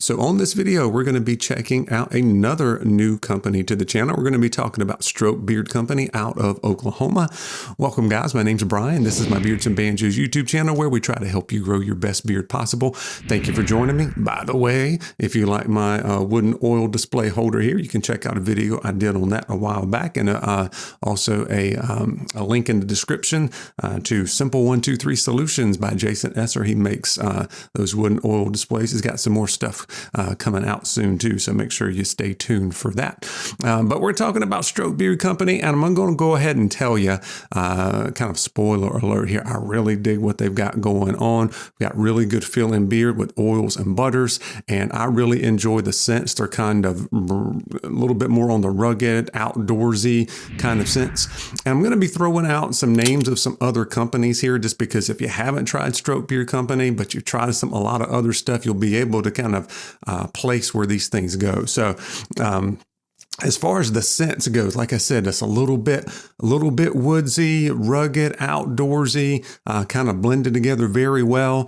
So on this video, we're going to be checking out another new company to the channel. We're going to be talking about Stroke Beard Company out of Oklahoma. Welcome, guys. My name's Brian. This is my Beards and Banjos YouTube channel where we try to help you grow your best beard possible. Thank you for joining me. By the way, if you like my wooden oil display holder here, you can check out a video I did on that a while back, and also a link in the description to Simple 123 Solutions by Jason Esser. He makes those wooden oil displays. He's got some more stuff coming out soon too, so make sure you stay tuned for that. But we're talking about Stroke Beard Company, and I'm going to go ahead and tell you, kind of spoiler alert here, I really dig what they've got going on. We've got really good feeling beard with oils and butters, and I really enjoy the scents. They're kind of a little bit more on the rugged, outdoorsy kind of scents. And I'm going to be throwing out some names of some other companies here, just because if you haven't tried Stroke Beard Company, but you've tried a lot of other stuff, you'll be able to kind of place where these things go. So as far as the scents goes, like I said, it's a little bit woodsy, rugged, outdoorsy, kind of blended together very well.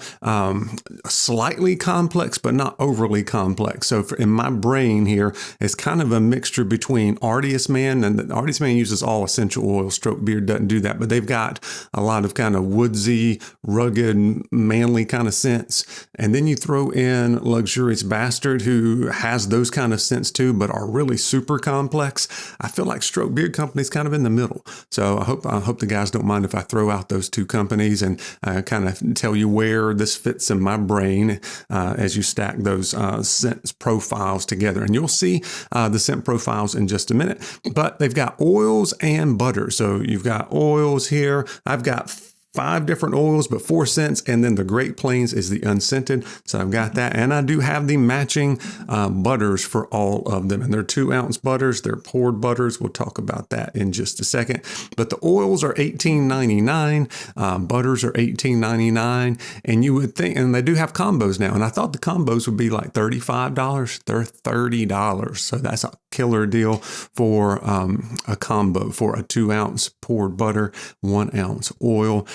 Slightly complex, but not overly complex. So in my brain here, it's kind of a mixture between Artiest Man, and the Artiest Man uses all essential oil. Stroke Beard doesn't do that, but they've got a lot of kind of woodsy, rugged, manly kind of scents. And then you throw in Luxurious Bastard, who has those kind of scents too, but are really super complex. I feel like Stroke Beard Company's kind of in the middle. So I hope the guys don't mind if I throw out those two companies and kind of tell you where this fits in my brain as you stack those scent profiles together. And you'll see the scent profiles in just a minute. But they've got oils and butter. So you've got oils here. I've got 5 different oils, but 4 scents, and then the Great Plains is the unscented. So I've got that, and I do have the matching butters for all of them, and they're 2-ounce butters. They're poured butters. We'll talk about that in just a second. But the oils are $18.99, butters are $18.99, and you would think, and they do have combos now, and I thought the combos would be like $35. They're $30, so that's a killer deal for a combo for a 2-ounce poured butter, 1-ounce oil.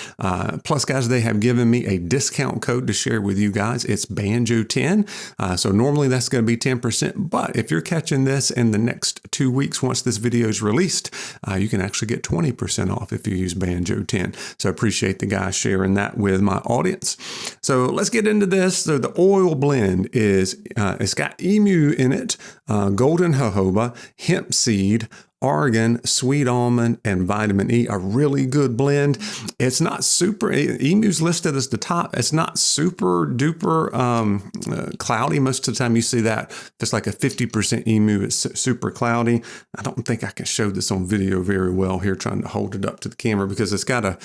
Plus, guys, they have given me a discount code to share with you guys. It's Banjo10. So normally that's going to be 10%. But if you're catching this in the next 2 weeks, once this video is released, you can actually get 20% off if you use Banjo10. So I appreciate the guys sharing that with my audience. So let's get into this. So the oil blend is, it's got emu in it, golden jojoba, hemp seed, argan, sweet almond, and vitamin E. A really good blend. It's not super, emu's listed as the top. It's not super duper cloudy. Most of the time you see that if it's like a 50% emu, it's super cloudy. I don't think I can show this on video very well here, trying to hold it up to the camera, because it's got a,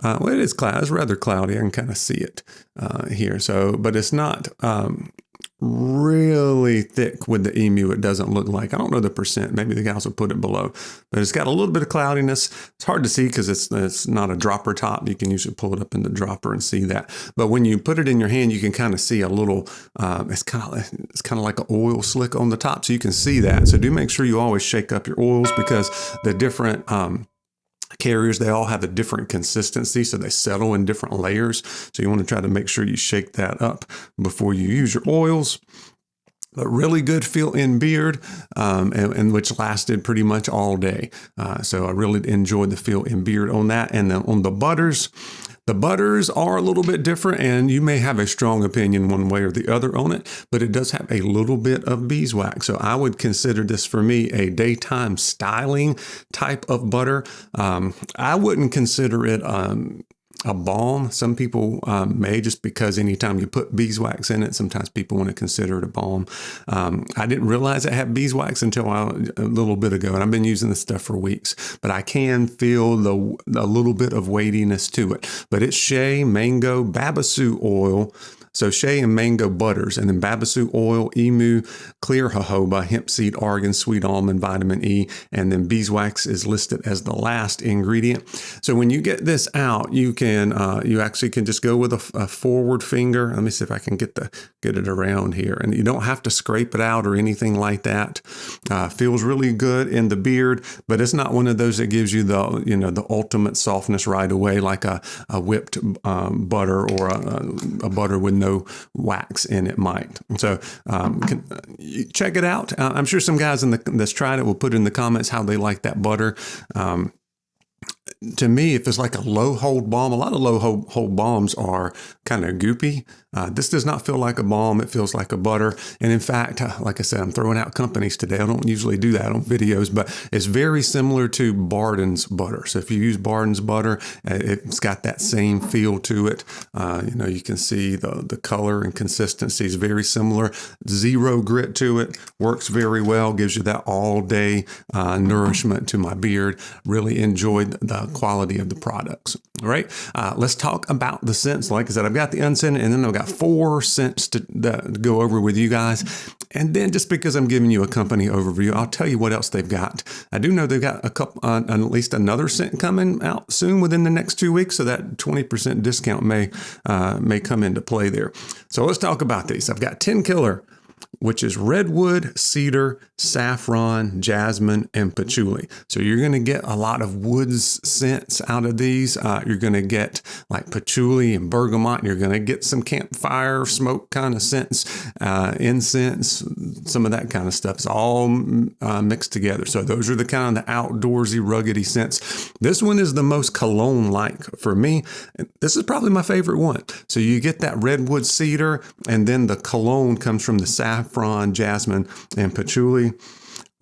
well, it is cloudy. It's rather cloudy. I can kind of see it here. So, but it's not really thick with the emu. It doesn't look like, I don't know the percent, maybe the guys will put it below, but it's got a little bit of cloudiness. It's hard to see because it's not a dropper top. You can usually pull it up in the dropper and see that, but when you put it in your hand, you can kind of see a little, it's kind of like an oil slick on the top, so you can see that. So do make sure you always shake up your oils, because the different carriers, they all have a different consistency, so they settle in different layers. So you want to try to make sure you shake that up before you use your oils. But really good feel in beard, and which lasted pretty much all day. So I really enjoyed the feel in beard on that. And then on the butters are a little bit different, and you may have a strong opinion one way or the other on it, but it does have a little bit of beeswax. So I would consider this, for me, a daytime styling type of butter. I wouldn't consider it a balm. Some people may, just because anytime you put beeswax in it, sometimes people want to consider it a balm. I didn't realize it had beeswax until a little bit ago, and I've been using this stuff for weeks, but I can feel a little bit of weightiness to it. But it's shea, mango, babassu oil, So shea and mango butters, and then babassu oil, emu, clear jojoba, hemp seed, argan, sweet almond, vitamin E, and then beeswax is listed as the last ingredient. So when you get this out, you can you actually can just go with a forward finger. Let me see if I can get it around here, and you don't have to scrape it out or anything like that. Feels really good in the beard, but it's not one of those that gives you the ultimate softness right away, like a whipped butter or a butter with no wax in it might. So check it out. I'm sure some guys that's tried it will put in the comments how they like that butter. To me, if it's like a low hold balm, a lot of low hold balms are kind of goopy. This does not feel like a balm. It feels like a butter. And in fact, like I said, I'm throwing out companies today. I don't usually do that on videos, but it's very similar to Barden's butter. So if you use Barden's butter, it's got that same feel to it. You can see the color and consistency is very similar. Zero grit to it. Works very well. Gives you that all day nourishment to my beard. Really enjoyed the quality of the products. All right. Let's talk about the scents. Like I said, I've got the unscented, and then I've got 4 scents to go over with you guys. And then just because I'm giving you a company overview, I'll tell you what else they've got. I do know they've got a couple, at least another scent coming out soon within the next 2 weeks. So that 20% discount may come into play there. So let's talk about these. I've got 10 Killer, which is redwood, cedar, saffron, jasmine, and patchouli. So you're going to get a lot of woods scents out of these. You're going to get like patchouli and bergamot. You're going to get some campfire smoke kind of scents, incense, some of that kind of stuff. It's all mixed together. So those are the kind of the outdoorsy, ruggedy scents. This one is the most cologne-like for me. This is probably my favorite one. So you get that redwood cedar, and then the cologne comes from the saffron, jasmine, and patchouli.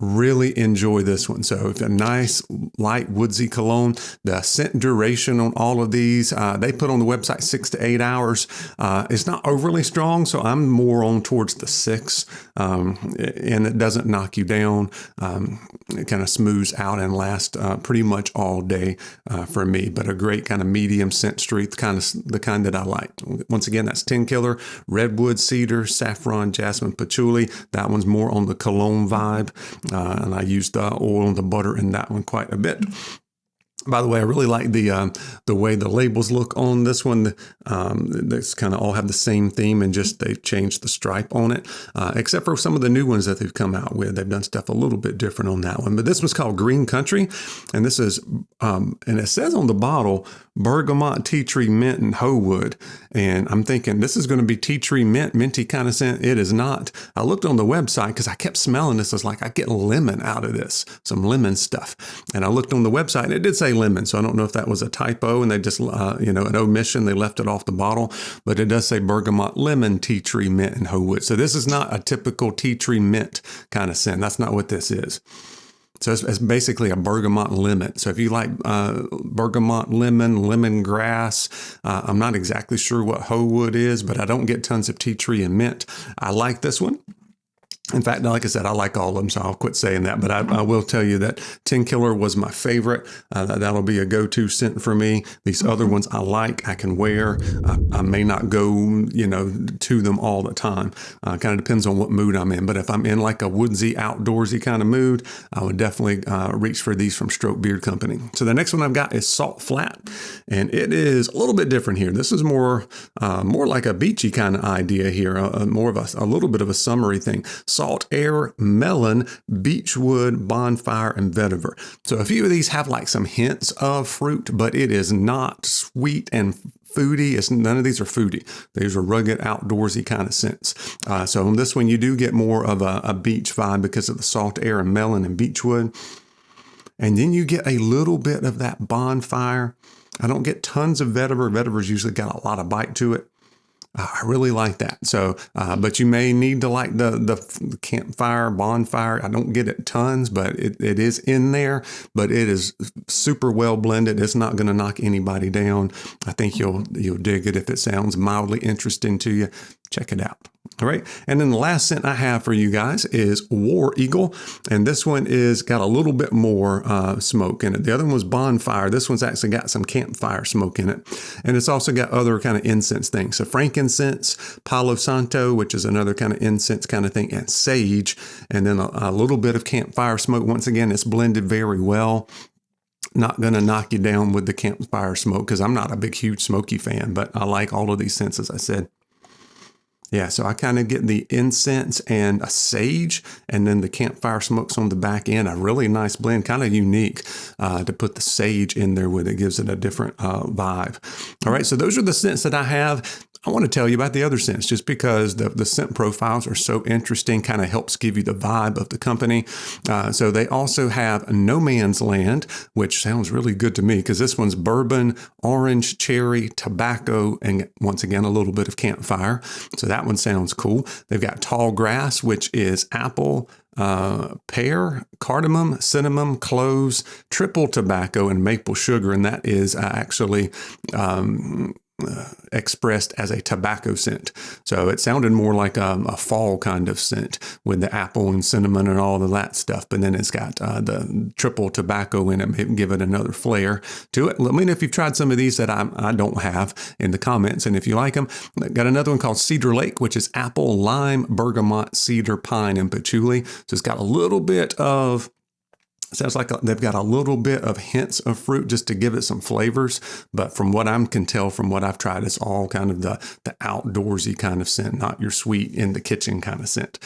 Really enjoy this one. So it's a nice light woodsy cologne. The scent duration on all of these, they put on the website 6 to 8 hours. It's not overly strong, so I'm more on towards the 6, and it doesn't knock you down. It kind of smooths out and lasts pretty much all day for me, but a great kind of medium scent streak, the kind that I like. Once again, that's 10 Killer, redwood, cedar, saffron, jasmine, patchouli. That one's more on the cologne vibe. And I used the oil and the butter in that one quite a bit. By the way, I really like the way the labels look on this one. They kind of all have the same theme, and just they've changed the stripe on it, except for some of the new ones that they've come out with. They've done stuff a little bit different on that one. But this one's called Green Country, and this is, and it says on the bottle, bergamot, tea tree, mint, and hoe wood. And I'm thinking this is going to be tea tree, mint, minty kind of scent. It is not. I looked on the website because I kept smelling this. I was like, I get lemon out of this, some lemon stuff. And I looked on the website, and it did say lemon. So I don't know if that was a typo and they just, an omission. They left it off the bottle, but it does say bergamot, lemon, tea tree, mint, and hoe wood. So this is not a typical tea tree mint kind of scent. That's not what this is. So it's basically a bergamot lemon. So if you like bergamot lemon, lemongrass, I'm not exactly sure what hoe wood is, but I don't get tons of tea tree and mint. I like this one. In fact, like I said, I like all of them, so I'll quit saying that. But I will tell you that 10 Killer was my favorite. That'll be a go-to scent for me. These other ones I like, I can wear. I may not go, to them all the time. Kind of depends on what mood I'm in. But if I'm in like a woodsy, outdoorsy kind of mood, I would definitely reach for these from Stroke Beard Company. So the next one I've got is Salt Flat, and it is a little bit different here. This is more like a beachy kind of idea here, more of a little bit of a summery thing. Salt air, melon, beechwood, bonfire, and vetiver. So a few of these have like some hints of fruit, but it is not sweet and foodie. None of these are foodie. These are rugged, outdoorsy kind of scents. So on this one, you do get more of a beach vibe because of the salt air and melon and beechwood. And then you get a little bit of that bonfire. I don't get tons of vetiver. Vetiver's usually got a lot of bite to it. I really like that. So, but you may need to like the campfire, bonfire. I don't get it tons, but it is in there, but it is super well blended. It's not going to knock anybody down. I think you'll dig it if it sounds mildly interesting to you. Check it out. All right. And then the last scent I have for you guys is War Eagle. And this one is got a little bit more smoke in it. The other one was Bonfire. This one's actually got some campfire smoke in it. And it's also got other kind of incense things. So frankincense, Palo Santo, which is another kind of incense kind of thing, and sage. And then a little bit of campfire smoke. Once again, it's blended very well. Not going to knock you down with the campfire smoke because I'm not a big, huge smoky fan, but I like all of these scents, as I said. Yeah, so I kind of get the incense and a sage, and then the campfire smokes on the back end. A really nice blend, kind of unique to put the sage in there with it. Gives it a different vibe. All right, so those are the scents that I have. I want to tell you about the other scents just because the scent profiles are so interesting, kind of helps give you the vibe of the company. So they also have No Man's Land, which sounds really good to me because this one's bourbon, orange, cherry, tobacco, and once again, a little bit of campfire. So that one sounds cool. They've got Tall Grass, which is apple, pear, cardamom, cinnamon, cloves, triple tobacco, and maple sugar. And that is actually expressed as a tobacco scent. So it sounded more like a fall kind of scent with the apple and cinnamon and all of that stuff. But then it's got the triple tobacco in it, maybe give it another flair to it. Let me know if you've tried some of these that I don't have in the comments. And if you like them, got another one called Cedar Lake, which is apple, lime, bergamot, cedar, pine, and patchouli. So it's got a little bit of sounds like they've got a little bit of hints of fruit just to give it some flavors. But from what I can tell from what I've tried, it's all kind of the outdoorsy kind of scent, not your sweet in the kitchen kind of scent.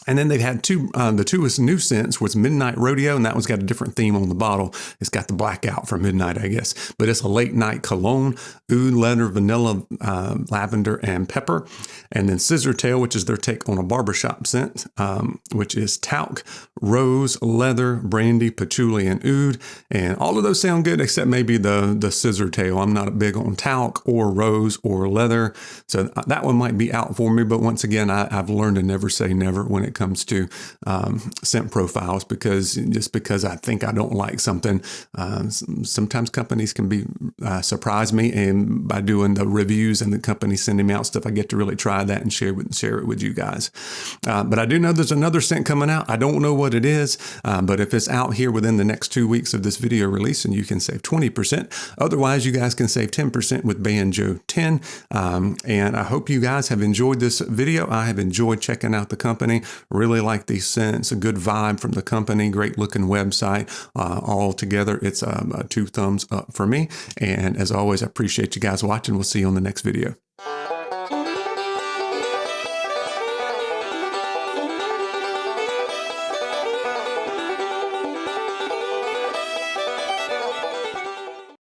And then they've had the two new scents was Midnight Rodeo, and that one's got a different theme on the bottle. It's got the blackout for midnight, I guess. But it's a late night cologne, oud, leather, vanilla, lavender, and pepper. And then Scissor Tail, which is their take on a barbershop scent, which is talc, rose, leather, brandy, patchouli, and oud. And all of those sound good, except maybe the Scissor Tail. I'm not big on talc or rose or leather. So that one might be out for me. But once again, I've learned to never say never when it comes to scent profiles, because I think I don't like something, sometimes companies can surprise me, and by doing the reviews and the company sending me out stuff, I get to really try that and share it with you guys. But I do know there's another scent coming out. I don't know what it is, but if it's out here within the next 2 weeks of this video release, and you can save 20%. Otherwise, you guys can save 10% with Banjo 10. And I hope you guys have enjoyed this video. I have enjoyed checking out the company. Really like these scents, a good vibe from the company, great looking website. All together, it's 2 thumbs up for me. And as always, I appreciate you guys watching. We'll see you on the next video.